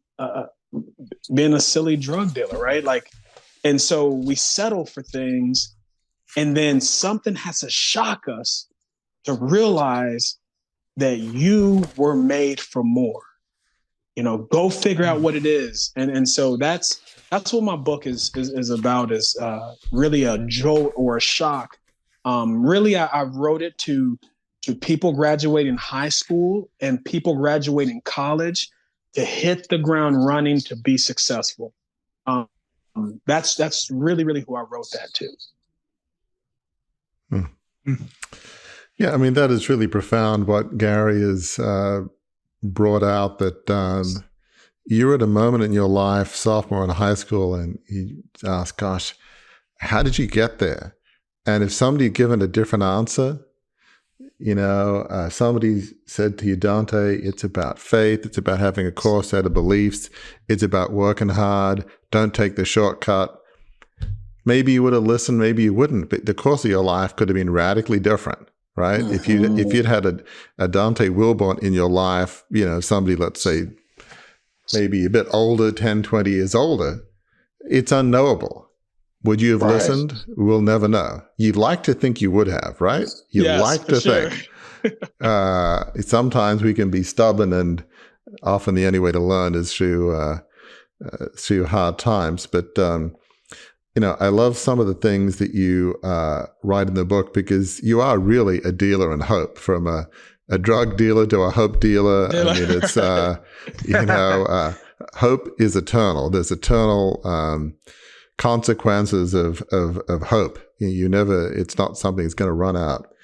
being a silly drug dealer, right? And so we settle for things, and then something has to shock us to realize that you were made for more. Go figure out what it is. And so that's what my book is about, is really a jolt or a shock. Really, I wrote it to people graduating high school and people graduating college to hit the ground running, to be successful. That's really, really who I wrote that to. Yeah, I mean, that is really profound what Gary has brought out, that you're at a moment in your life, sophomore in high school, and you ask, gosh, how did you get there? And if somebody had given a different answer, somebody said to you, Donte, it's about faith, it's about having a core set of beliefs, it's about working hard, don't take the shortcut. Maybe you would have listened, maybe you wouldn't, but the course of your life could have been radically different, right? Mm-hmm. If you'd had a Donte Wilburn in your life, somebody, let's say, maybe a bit older, 10, 20 years older, it's unknowable. Would you have listened? We'll never know. You'd like to think you would have, right? You'd like to think. Sometimes we can be stubborn, and often the only way to learn is through hard times. But I love some of the things that you write in the book, because you are really a dealer in hope, from a drug dealer to a hope dealer. I mean, it's, hope is eternal. There's eternal consequences of hope. It's not something that's going to run out.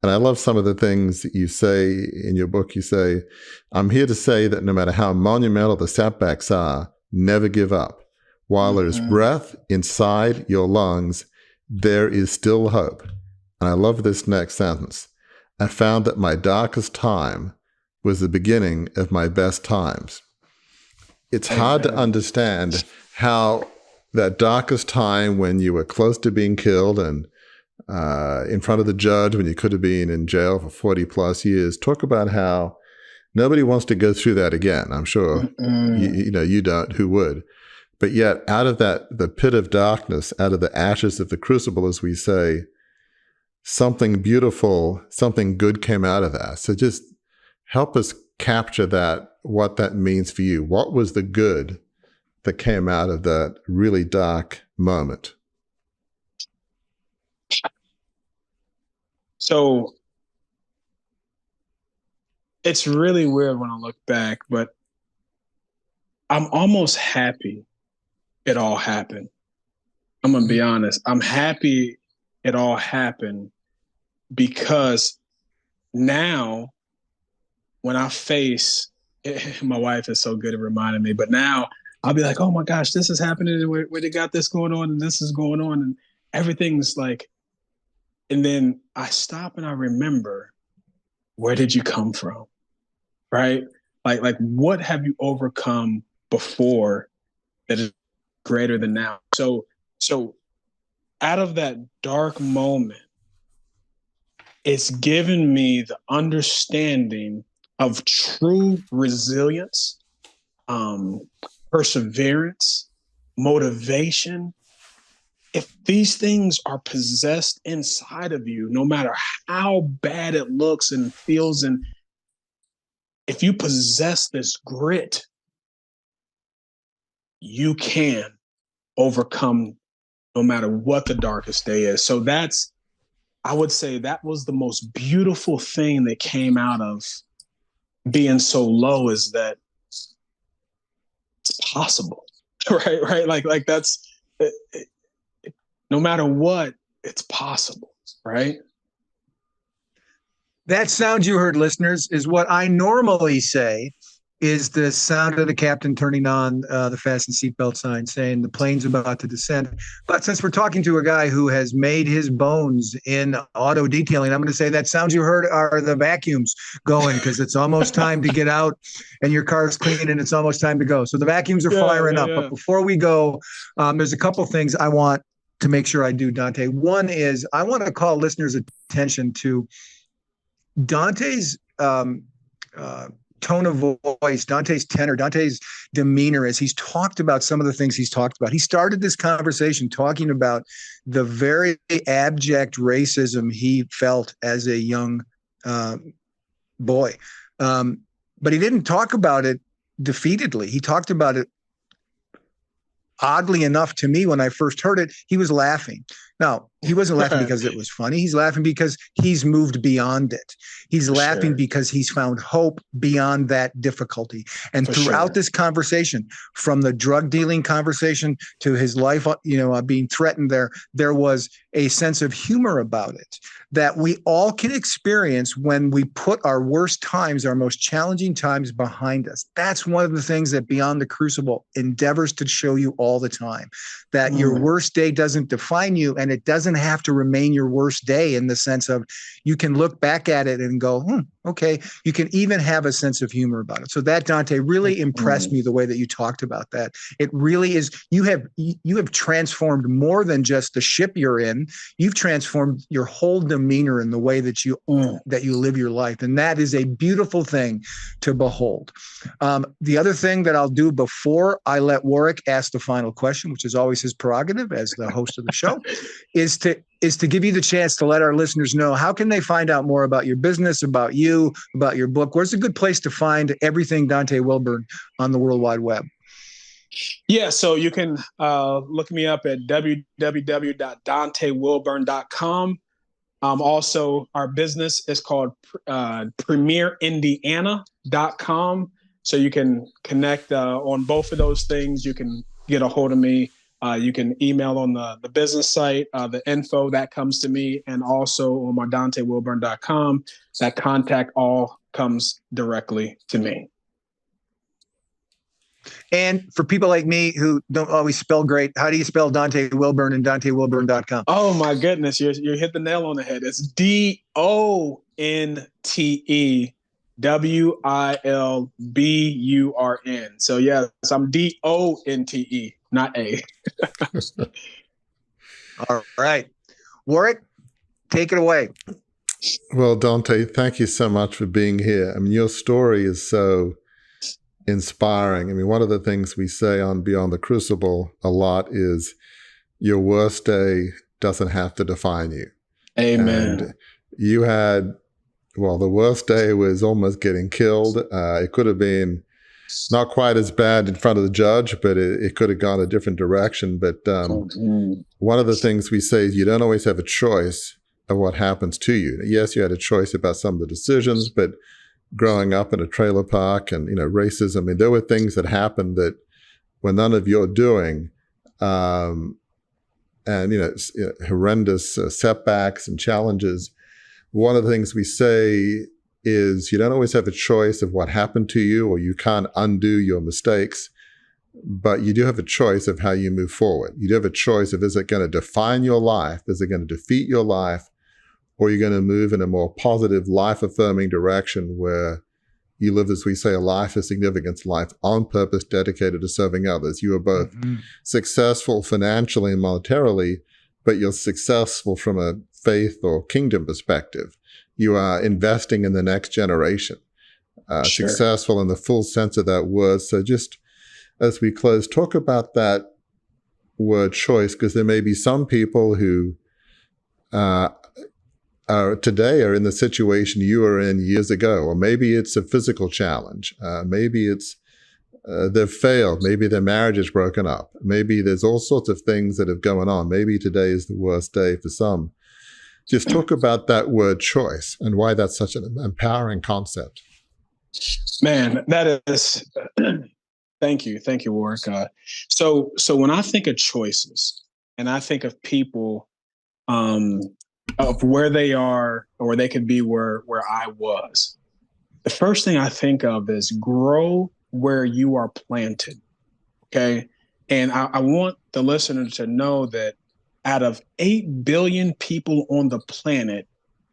And I love some of the things that you say in your book. You say, I'm here to say that no matter how monumental the setbacks are, never give up. While there's breath inside your lungs, there is still hope. And I love this next sentence. I found that my darkest time was the beginning of my best times. It's hard to understand how that darkest time when you were close to being killed and in front of the judge when you could have been in jail for 40 plus years, talk about how nobody wants to go through that again. I'm sure you don't, who would? But yet out of that, the pit of darkness, out of the ashes of the crucible, as we say, something beautiful, something good came out of that. So just help us capture that, what that means for you. What was the good that came out of that really dark moment? So it's really weird when I look back, but I'm almost happy it all happened. I'm going to be honest. I'm happy it all happened because now when I face, my wife is so good at reminding me, but now I'll be like, oh my gosh, this is happening. Where they got this going on and this is going on and everything's like, and then I stop and I remember, where did you come from? Right? Like what have you overcome before that is greater than now? So out of that dark moment, it's given me the understanding of true resilience, perseverance, motivation. If these things are possessed inside of you, no matter how bad it looks and feels, and if you possess this grit, you can overcome no matter what the darkest day is. So I would say that was the most beautiful thing that came out of being so low, is that it's possible, right? Like that's, no matter what, it's possible, right? That sound you heard, listeners, is what I normally say is the sound of the captain turning on the fasten seatbelt sign saying the plane's about to descend. But since we're talking to a guy who has made his bones in auto detailing, I'm going to say that sounds you heard are the vacuums going, because it's almost time to get out and your car's clean and it's almost time to go. So the vacuums are firing up. But before we go, there's a couple things I want to make sure I do, Donte. One is I want to call listeners' attention to Donte's tone of voice, Donte's tenor, Donte's demeanor as he's talked about some of the things he's talked about. He started this conversation talking about the very abject racism he felt as a young boy. But he didn't talk about it defeatedly. He talked about it, oddly enough to me, when I first heard it, he was laughing. Now, he wasn't laughing because it was funny. He's laughing because he's moved beyond it. He's laughing because he's found hope beyond that difficulty. And throughout this conversation, from the drug dealing conversation to his life, being threatened, there was a sense of humor about it that we all can experience when we put our worst times, our most challenging times behind us. That's one of the things that Beyond the Crucible endeavors to show you all the time, that your worst day doesn't define you, and it doesn't have to remain your worst day, in the sense of you can look back at it and go, okay. You can even have a sense of humor about it. So that, Donte, really impressed me, the way that you talked about that. It really is, you have transformed more than just the ship you're in. You've transformed your whole demeanor in the way that you live your life. And that is a beautiful thing to behold. The other thing that I'll do before I let Warwick ask the final question, which is always his prerogative as the host of the show, is to give you the chance to let our listeners know, how can they find out more about your business, about you, about your book? Where's a good place to find everything Donte Wilburn on the World Wide Web? Yeah, so you can look me up at www.dontewilburn.com. Also, our business is called premierindiana.com. So you can connect on both of those things. You can get a hold of me. You can email on the business site, the info that comes to me, and also on my DonteWilburn.com. That contact all comes directly to me. And for people like me who don't always spell great, how do you spell Donte Wilburn and DonteWilburn.com? Oh my goodness, you hit the nail on the head. It's DonteWilburn. So yes, I'm Donte, not A. All right. Warwick, take it away. Well, Donte, thank you so much for being here. I mean, your story is so inspiring. I mean, one of the things we say on Beyond the Crucible a lot is your worst day doesn't have to define you. Amen. And you had, well, the worst day was almost getting killed. It could have been not quite as bad in front of the judge, but it could have gone a different direction. But one of the things we say is you don't always have a choice of what happens to you. Yes, you had a choice about some of the decisions, but growing up in a trailer park and, racism, I mean, there were things that happened that were none of your doing. And, horrendous setbacks and challenges. One of the things we say is you don't always have a choice of what happened to you, or you can't undo your mistakes, but you do have a choice of how you move forward. You do have a choice of, is it going to define your life? Is it going to defeat your life? Or you're going to move in a more positive, life-affirming direction where you live, as we say, a life of significance, life on purpose, dedicated to serving others. You are both successful financially and monetarily, but you're successful from a faith or kingdom perspective. You are investing in the next generation, successful in the full sense of that word. So just as we close, talk about that word choice, because there may be some people who today are in the situation you were in years ago, or maybe it's a physical challenge. Maybe it's they've failed. Maybe their marriage is broken up. Maybe there's all sorts of things that have going on. Maybe today is the worst day for some. Just talk about that word choice and why that's such an empowering concept. Man, that is, thank you, Warwick. So when I think of choices and I think of people, of where they are or where they could be where I was, the first thing I think of is grow where you are planted. Okay. And I want the listener to know that out of 8 billion people on the planet,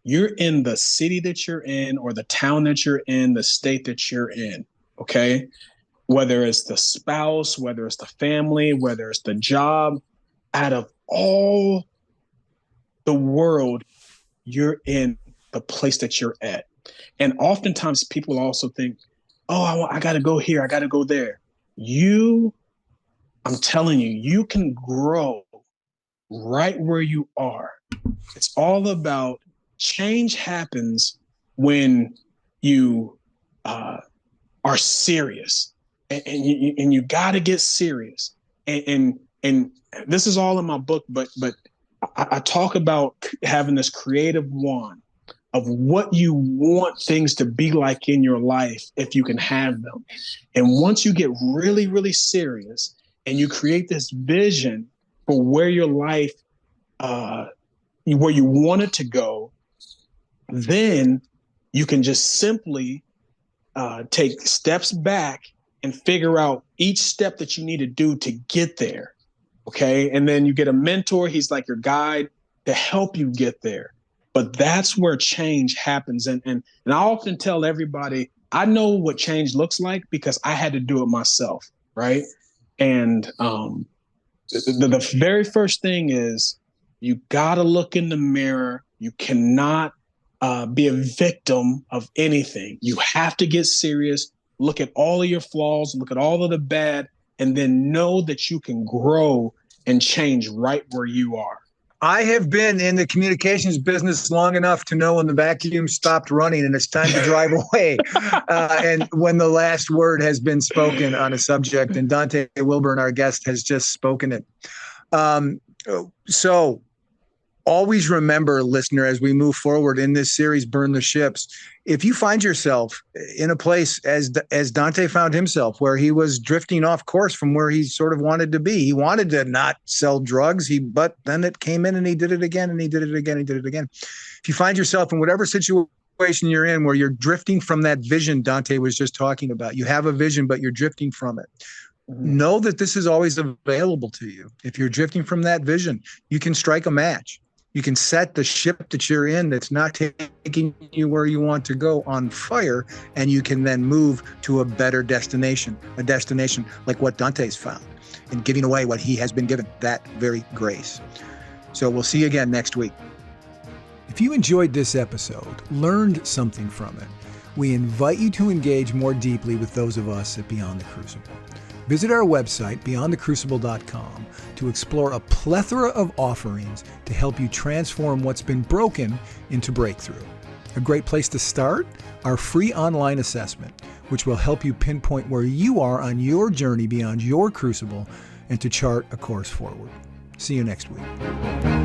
you're in the city that you're in, or the town that you're in, the state that you're in. Okay. Whether it's the spouse, whether it's the family, whether it's the job, out of all the world, you're in the place that you're at. And oftentimes people also think, oh, I got to go here, I got to go there. I'm telling you, you can grow right where you are. It's all about change happens when you are serious, and you got to get serious. And this is all in my book, but I talk about having this creative wand of what you want things to be like in your life if you can have them. And once you get really, really serious and you create this vision for where your life, where you want it to go, then you can just simply take steps back and figure out each step that you need to do to get there. Okay. And then you get a mentor. He's like your guide to help you get there. But that's where change happens. And I often tell everybody, I know what change looks like because I had to do it myself. Right. And the very first thing is you got to look in the mirror. You cannot be a victim of anything. You have to get serious, look at all of your flaws, look at all of the bad, and then know that you can grow and change right where you are. I have been in the communications business long enough to know when the vacuum stopped running and it's time to drive away. And when the last word has been spoken on a subject, and Donte Wilburn, our guest, has just spoken it. So always remember, listener, as we move forward in this series, Burn the Ships, if you find yourself in a place as Donte found himself, where he was drifting off course from where he sort of wanted to be, he wanted to not sell drugs, but then it came in and he did it again and he did it again, he did it again. If you find yourself in whatever situation situation you're in where you're drifting from that vision Donte was just talking about. You have a vision, but you're drifting from it. Know that this is always available to you. If you're drifting from that vision, you can strike a match. You can set the ship that you're in that's not taking you where you want to go on fire, and you can then move to a better destination, a destination like what Donte's found in giving away what he has been given, that very grace. So we'll see you again next week. If you enjoyed this episode, learned something from it, we invite you to engage more deeply with those of us at Beyond the Crucible. Visit our website, beyondthecrucible.com, to explore a plethora of offerings to help you transform what's been broken into breakthrough. A great place to start? Our free online assessment, which will help you pinpoint where you are on your journey beyond your crucible and to chart a course forward. See you next week.